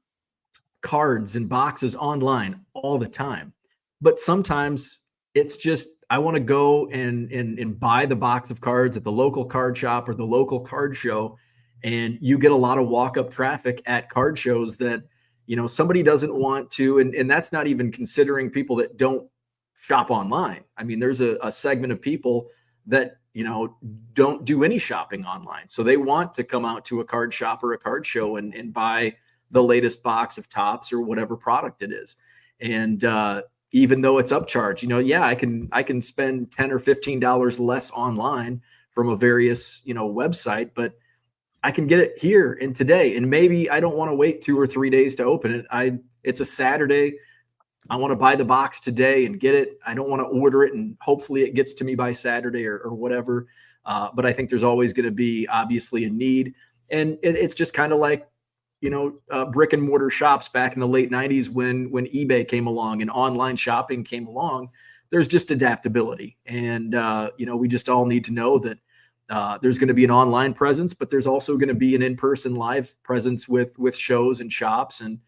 cards and boxes online all the time, but sometimes it's just, I want to go and buy the box of cards at the local card shop or the local card show. And you get a lot of walk-up traffic at card shows that, somebody doesn't want to, and that's not even considering people that don't shop online. I mean, there's a segment of people that, don't do any shopping online. So they want to come out to a card shop or a card show and buy the latest box of Topps or whatever product it is. And even though it's upcharged, I can spend $10 or $15 less online from a various, website, but I can get it here and today. And maybe I don't want to wait 2 or 3 days to open it. It's a Saturday. I want to buy the box today and get it. I don't want to order it and hopefully it gets to me by Saturday or whatever. But I think there's always going to be obviously a need. And it's just kind of like, brick and mortar shops back in the late 90s when eBay came along and online shopping came along. There's just adaptability. And, we just all need to know that there's going to be an online presence, but there's also going to be an in-person live presence with shows and shops, and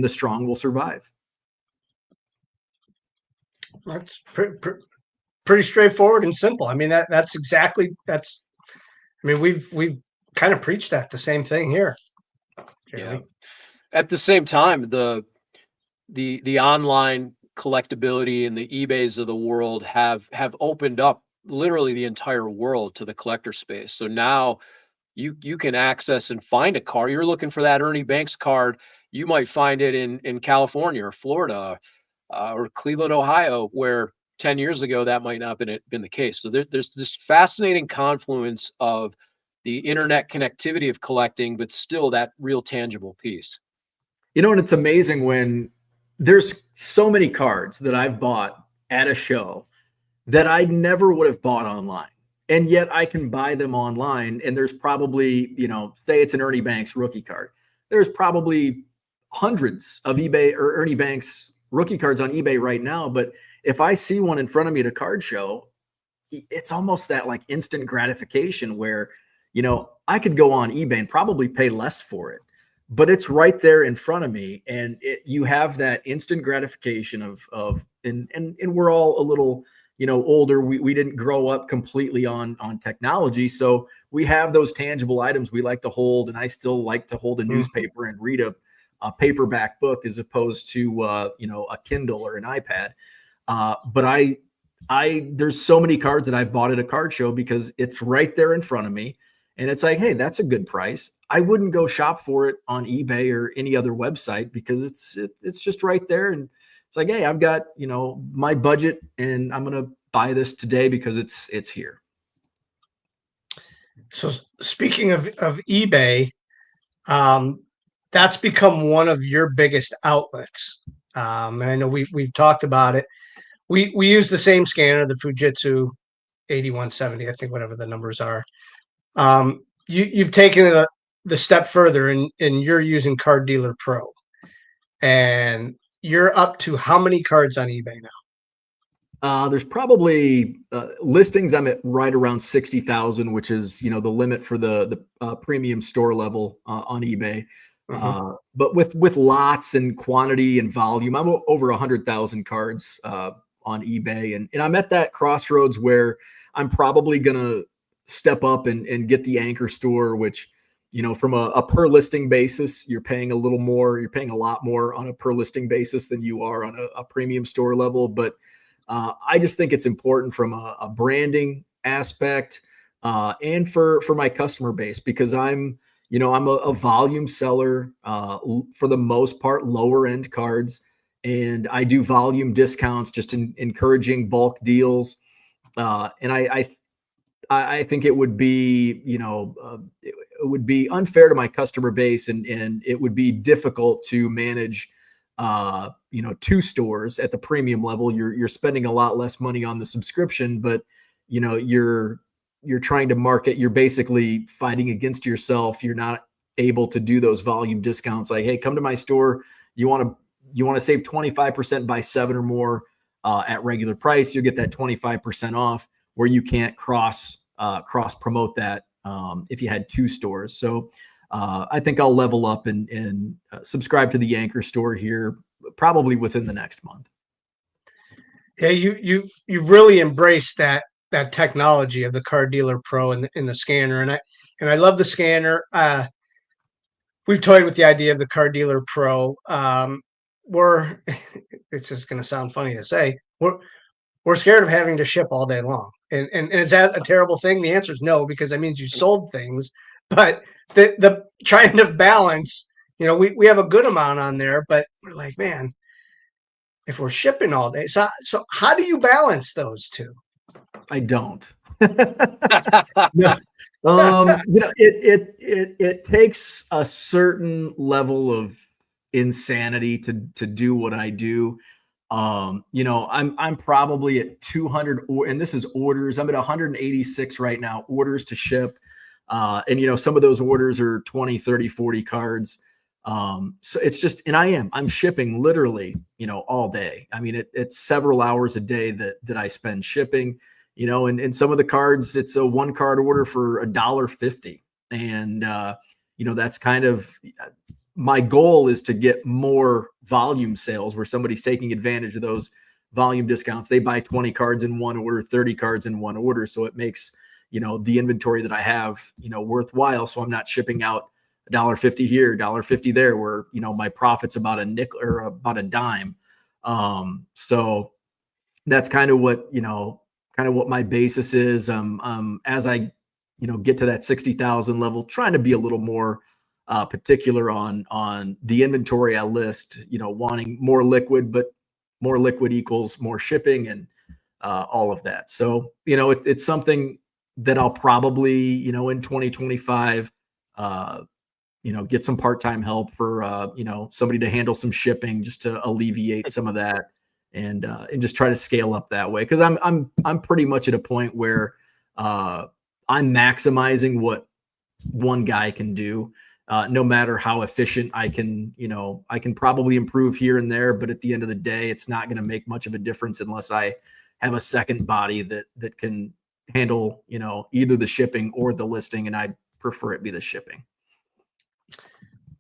the strong will survive. That's pretty straightforward and simple. I mean, we've kind of preached that the same thing here. Jeremy. Yeah. At the same time, the online collectability and the eBays of the world have opened up literally the entire world to the collector space. So now you can access and find a card. You're looking for that Ernie Banks card. You might find it in California or Florida or Cleveland, Ohio, where 10 years ago that might not have been the case. So there's this fascinating confluence of the internet connectivity of collecting, but still that real tangible piece. And it's amazing when there's so many cards that I've bought at a show that I never would have bought online. And yet I can buy them online. And there's probably, say it's an Ernie Banks rookie card. There's probably hundreds of eBay or Ernie Banks rookie cards on eBay right now. But if I see one in front of me at a card show, it's almost that like instant gratification where, I could go on eBay and probably pay less for it, but it's right there in front of me. And you have that instant gratification and we're all a little, older. We didn't grow up completely on technology. So we have those tangible items we like to hold. And I still like to hold a newspaper and read a paperback book as opposed to, a Kindle or an iPad. But there's so many cards that I've bought at a card show because it's right there in front of me. And it's like, hey, that's a good price. I wouldn't go shop for it on eBay or any other website because it's just right there. And it's like, hey, I've got, my budget and I'm going to buy this today because it's here. So speaking of eBay, that's become one of your biggest outlets. And I know we've talked about it. We use the same scanner, the Fujitsu 8170, I think, whatever the numbers are. You've taken it the step further and you're using Card Dealer Pro, and you're up to how many cards on eBay now? There's probably listings. I'm at right around 60,000, which is, the limit for the premium store level on eBay. But with lots and quantity and volume, I'm over 100,000 cards on eBay. And I'm at that crossroads where I'm probably going to step up and get the anchor store, which, from a per listing basis, you're paying a little more, you're paying a lot more on a per listing basis than you are on a premium store level. But I just think it's important from a branding aspect and for my customer base, because I'm a volume seller for the most part, lower end cards. And I do volume discounts, just encouraging bulk deals. And I think it would be, it would be unfair to my customer base, and it would be difficult to manage, two stores at the premium level. You're spending a lot less money on the subscription, but you're trying to market. You're basically fighting against yourself. You're not able to do those volume discounts. Like, hey, come to my store. You want to save 25%, buy 7 or more at regular price. You'll get that 25% off, where you can't cross promote that if you had 2 stores. So I think I'll level up and subscribe to the anchor store here probably within the next month. Yeah, you've really embraced that technology of the Card Dealer Pro and the scanner, and I love the scanner. We've toyed with the idea of the Card Dealer Pro. It's just going to sound funny to say, we're scared of having to ship all day long. And is that a terrible thing? The answer is no, because that means you sold things. But the trying to balance, we have a good amount on there, but we're like, man, if we're shipping all day, so how do you balance those two? I don't. No. It takes a certain level of insanity to do what I do. You know, I'm probably at 200, and this is orders. I'm at 186 right now, orders to ship. And you know, some of those orders are 20, 30, 40 cards. So it's just, and I'm shipping literally, you know, all day. I mean, it's several hours a day that I spend shipping, you know, and some of the cards, it's a 1 card order for $1.50. And, you know, that's kind of, my goal is to get more volume sales where somebody's taking advantage of those volume discounts. They buy 20 cards in one order, 30 cards in one order. So it makes, you know, the inventory that I have, you know, worthwhile. So I'm not shipping out $1.50 here, $1.50 there, where, you know, my profit's about a nickel or about a dime. So that's kind of what, you know, kind of what my basis is. As I, you know, get to that 60,000 level, trying to be a little more particular on the inventory I list, you know, wanting more liquid, but more liquid equals more shipping and all of that. So, you know, it's something that I'll probably, you know, in 2025, you know, get some part-time help for, you know, somebody to handle some shipping just to alleviate some of that and just try to scale up that way. Cause I'm pretty much at a point where I'm maximizing what one guy can do. No matter how efficient I can, you know, I can probably improve here and there, but at the end of the day, it's not going to make much of a difference unless I have a second body that can handle, you know, either the shipping or the listing. And I'd prefer it be the shipping.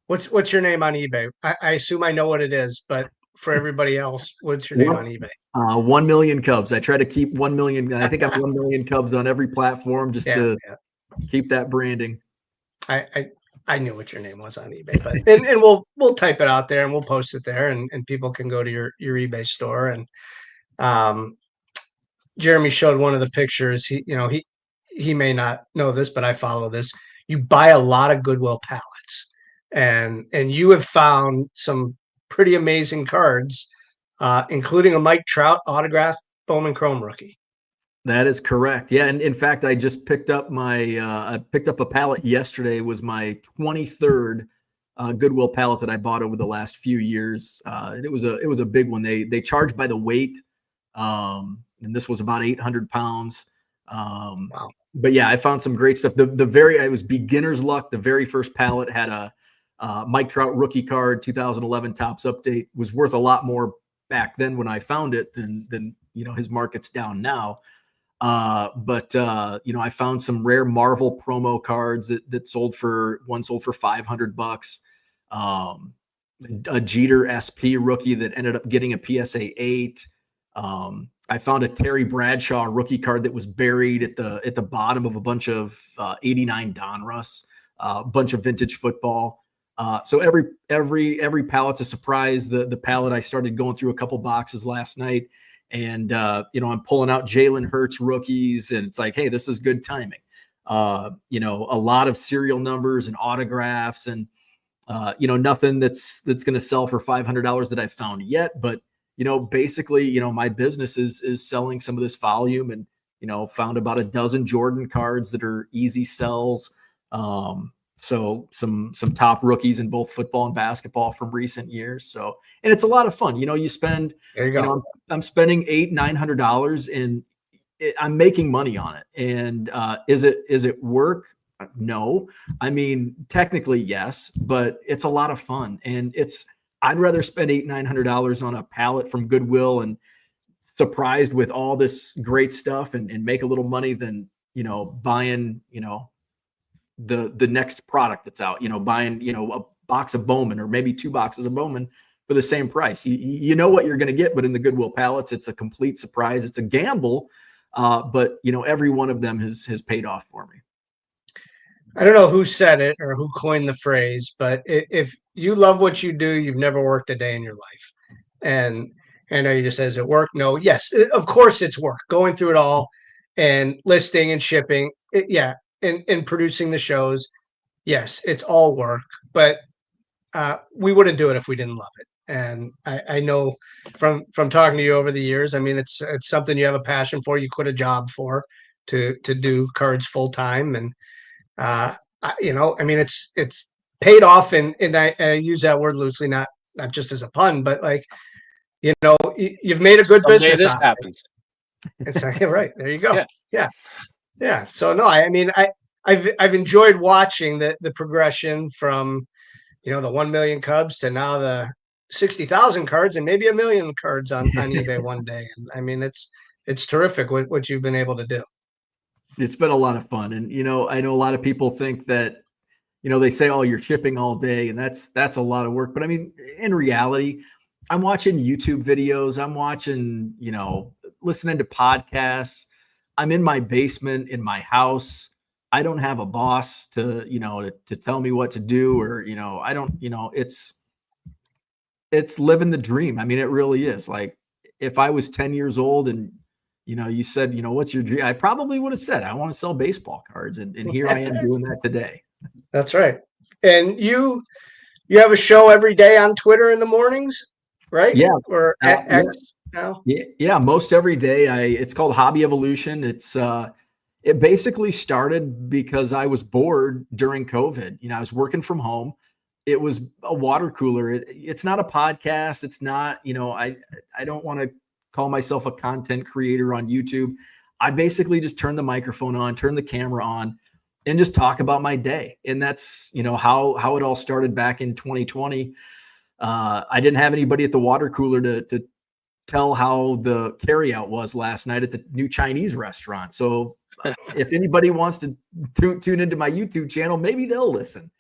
What's your name on eBay? I assume I know what it is, but for everybody else, what's your name on eBay? 1 million Cubs. I try to keep 1 million. I think I'm 1 million Cubs on every platform just to keep that branding. I knew what your name was on eBay, but and we'll type it out there and we'll post it there and people can go to your eBay store. And Jeremy showed one of the pictures. He may not know this, but I follow this. You buy a lot of Goodwill pallets, and you have found some pretty amazing cards, including a Mike Trout autograph Bowman Chrome rookie. That is correct. Yeah, and in fact, I just picked up I picked up a pallet yesterday. It was my 23rd Goodwill pallet that I bought over the last few years. And it was a big one. They charge by the weight, and this was about 800 pounds. Wow. But yeah, I found some great stuff. It was beginner's luck. The very first pallet had a Mike Trout rookie card, 2011 Topps update. Was worth a lot more back then when I found it than you know, his market's down now. But you know, I found some rare Marvel promo cards that sold for $500. A Jeter SP rookie that ended up getting a PSA 8. I found a Terry Bradshaw rookie card that was buried at the bottom of a bunch of 89 Donruss, a bunch of vintage football. So every pallet's a surprise. The pallet, I started going through a couple boxes last night. And, you know, I'm pulling out Jalen Hurts rookies and it's like, hey, this is good timing. You know, a lot of serial numbers and autographs and, you know, nothing that's going to sell for $500 that I've found yet. But, you know, basically, you know, my business is selling some of this volume and, you know, found about a dozen Jordan cards that are easy sells. So some top rookies in both football and basketball from recent years. So, and it's a lot of fun. You know, you spend, there you go. You know, I'm spending $800-900 and I'm making money on it. And is it work? No. I mean, technically, yes, but it's a lot of fun. And I'd rather spend $800-900 on a pallet from Goodwill and surprised with all this great stuff and make a little money than, you know, buying, you know, the next product that's out, you know, buying, you know, a box of Bowman or maybe 2 boxes of Bowman for the same price. You know what you're going to get, but in the Goodwill pallets, it's a complete surprise. It's a gamble. But you know, every one of them has paid off for me. I don't know who said it or who coined the phrase, but if you love what you do, you've never worked a day in your life. And I know you just said, is it work? No, yes, of course it's work. Going through it all and listing and shipping. And producing the shows. Yes, it's all work, but we wouldn't do it if we didn't love it. And I know from talking to you over the years, I mean, it's something you have a passion for. You quit a job for to do cards full time, and you know, I mean, it's paid off. And I use that word loosely, not just as a pun, but like you've made a good Someday business this out of it. happens. It's right. There you go. Yeah. Yeah. So no, I mean, I've enjoyed watching the progression from, the 1 million Cubs to now the 60,000 cards and maybe 1 million cards on eBay one day. And I mean, it's terrific what you've been able to do. It's been a lot of fun. And, I know a lot of people think that, they say, oh, you're shipping all day, and that's a lot of work. But I mean, in reality, I'm watching YouTube videos. I'm watching, listening to podcasts. I'm in my basement in my house. I don't have a boss to tell me what to do, or, I don't, it's living the dream. I mean, it really is. Like, if I was 10 years old and, you said, what's your dream? I probably would have said, I want to sell baseball cards. And here I am doing that today. That's right. And you have a show every day on Twitter in the mornings, right? Yeah. Or at X now? Yeah. Most every day. It's called Hobby Evolution. It basically started because I was bored during COVID. I was working from home. It was a water cooler. It's not a podcast. It's not, I don't want to call myself a content creator on YouTube. I basically just turn the microphone on, turn the camera on, and just talk about my day. And that's, how it all started back in 2020. I didn't have anybody at the water cooler to tell how the carryout was last night at the new Chinese restaurant. So if anybody wants to tune into my YouTube channel, maybe they'll listen.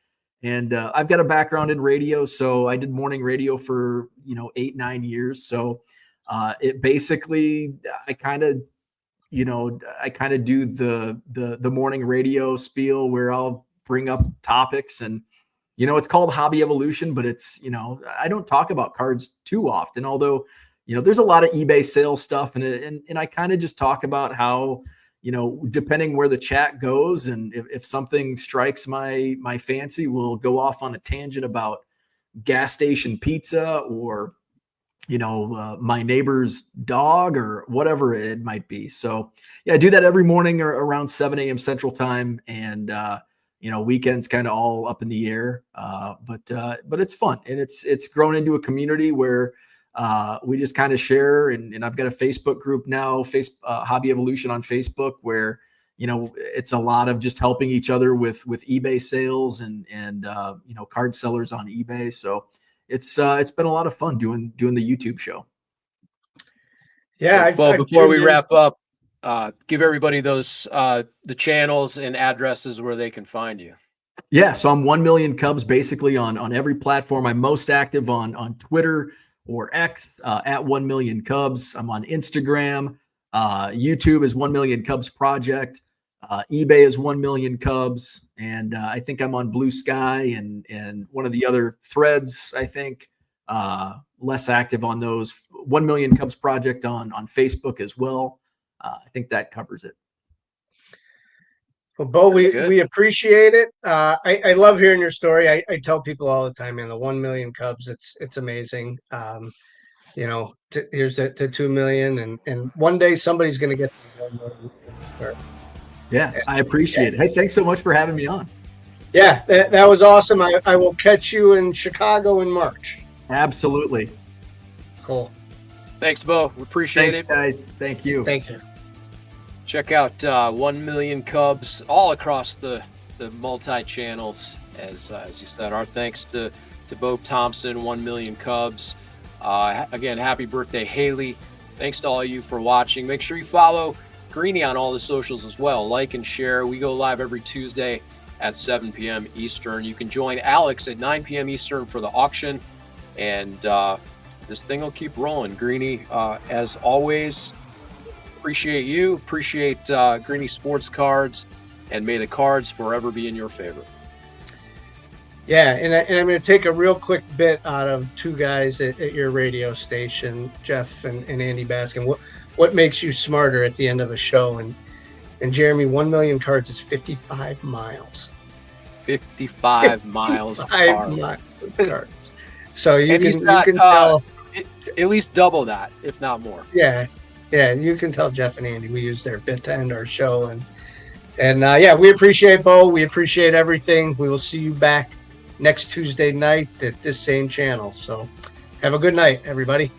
And I've got a background in radio. So I did morning radio for, 8-9 years. So it basically, I kind of do the morning radio spiel where I'll bring up topics, and, it's called Hobby Evolution, but it's, I don't talk about cards too often, although, there's a lot of eBay sales stuff, and I kind of just talk about how, depending where the chat goes, and if something strikes my fancy, we'll go off on a tangent about gas station pizza, or my neighbor's dog, or whatever it might be. So yeah, I do that every morning or around 7 a.m. Central Time, and weekends kind of all up in the air. But it's fun, and it's grown into a community where we just kind of share, and I've got a Facebook group now, Hobby Evolution on Facebook, where it's a lot of just helping each other with eBay sales and card sellers on eBay. So it's been a lot of fun doing the YouTube show. Yeah. Well, before we wrap up, give everybody those the channels and addresses where they can find you. Yeah, so I'm 1 Million Cubs basically on every platform. I'm most active on Twitter or X at 1 Million Cubs. I'm on Instagram. YouTube is 1 Million Cubs Project. eBay is 1 Million Cubs, and I think I'm on Blue Sky and one of the other threads. I think less active on those. 1 Million Cubs Project on Facebook as well. I think that covers it. Well, Beau, we appreciate it. I love hearing your story. I tell people all the time, man, the 1 million Cubs, it's amazing. Here's to 2 million, and one day somebody's going to get to 1 million. Yeah, I appreciate it. Hey, thanks so much for having me on. Yeah, that was awesome. I will catch you in Chicago in March. Absolutely. Cool. Thanks, Beau. We appreciate it. Guys. Thank you. Thank you. Check out 1 Million Cubs all across the multi-channels. As you said, our thanks to Beau Thompson, 1 Million Cubs. Again, happy birthday, Haley. Thanks to all of you for watching. Make sure you follow Greenie on all the socials as well. Like and share. We go live every Tuesday at 7 p.m. Eastern. You can join Alex at 9 p.m. Eastern for the auction. And this thing will keep rolling. Greenie, as always, appreciate you. Appreciate Greenie Sports Cards. And may the cards forever be in your favor. Yeah, and I'm going to take a real quick bit out of two guys at your radio station, Jeff and Andy Baskin. What makes you smarter at the end of a show? And Jeremy, 1 million cards is 55 miles. 55 miles of cards. So you can tell at least double that, if not more. Yeah, you can tell Jeff and Andy we use their bit to end our show, and we appreciate Beau. We appreciate everything. We will see you back next Tuesday night at this same channel. So have a good night, everybody.